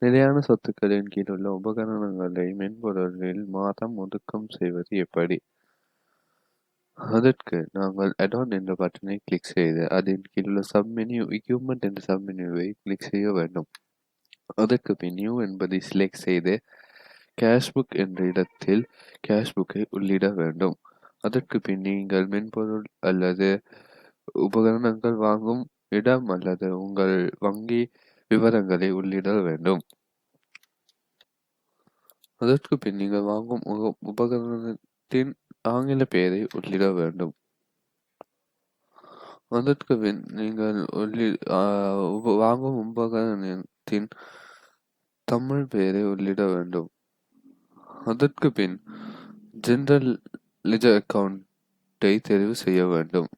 நிலையான சொத்துக்களின் கீழுள்ள உபகரணங்களை மென்பொருளில் மாதம் ஒதுக்கம் செய்வது எப்படி? அதற்கு நாங்கள் add-on என்ற பட்டனை கிளிக் செய்து அதன் கீழுள்ள சப்மெனு எக்யூப்மெண்ட் என்ற சப்மெனுவை கிளிக் செய்ய வேண்டும். அதற்கு பின் நியூ என்பதை செலக்ட் செய்து கேஷ்புக் என்ற இடத்தில் கேஷ்புக்கை உள்ளிட வேண்டும். அதற்கு பின் நீங்கள் மென்பொருள் அல்லது உபகரணங்கள் வாங்கும் இடம் அல்லது உங்கள் வங்கி விவரங்களை உள்ளிட வேண்டும். அதற்கு பின் நீங்கள் வாங்கும் உபகரணத்தின் ஆங்கில பெயரை உள்ளிட வேண்டும். அதற்கு பின் நீங்கள் வாங்கும் உபகரணத்தின் தமிழ் பெயரை உள்ளிட வேண்டும். அதற்கு பின் ஜெனரல் லெஜர் அக்கவுண்டை தெரிவு செய்ய வேண்டும்.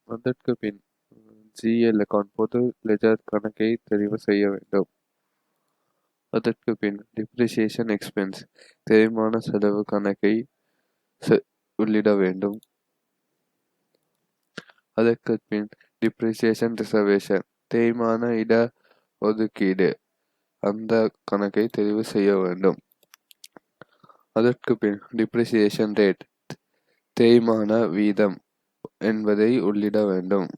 அதற்கு பின் ஜிஎல் அக்கவுண்ட் பொது லெஜர் கணக்கை தெரிவு செய்ய வேண்டும். அதற்கு பின் டிப்ரிசியேஷன் எக்ஸ்பென்ஸ் தேய்மான செலவு கணக்கை உள்ளிட வேண்டும். அதற்கு பின் டிப்ரிசியேஷன் ரிசர்வேஷன் தேய்மான இட ஒதுக்கீடு அந்த கணக்கை தெரிவு செய்ய வேண்டும். அதற்கு பின் டிப்ரிசியேஷன் ரேட் தேய்மான வீதம் என்பதை உள்ளிட வேண்டும்.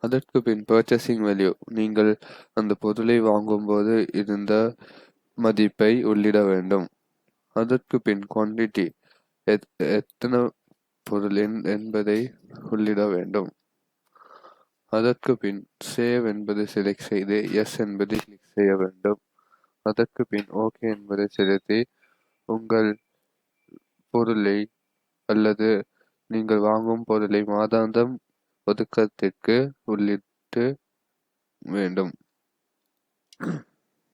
அதற்கு பின் பர்ச்சேசிங் வேல்யூ நீங்கள் அந்த பொருளை வாங்கும்போது இருந்த மதிப்பை உள்ளிட வேண்டும். அதற்கு பின் குவான்டிட்டி எத்தனை பொருள் என்பதை உள்ளிட வேண்டும். அதற்கு பின் சேவ் என்பதை செலக்ட் செய்து எஸ் என்பதை கிளிக் செய்ய வேண்டும். அதற்கு பின் ஓகே என்பதை செலுத்தி உங்கள் பொருளை அல்லது நீங்கள் வாங்கும் பொருளை மாதாந்தம் ஒதுக்கத்திற்கு உள்ளிட்டு வேண்டும்.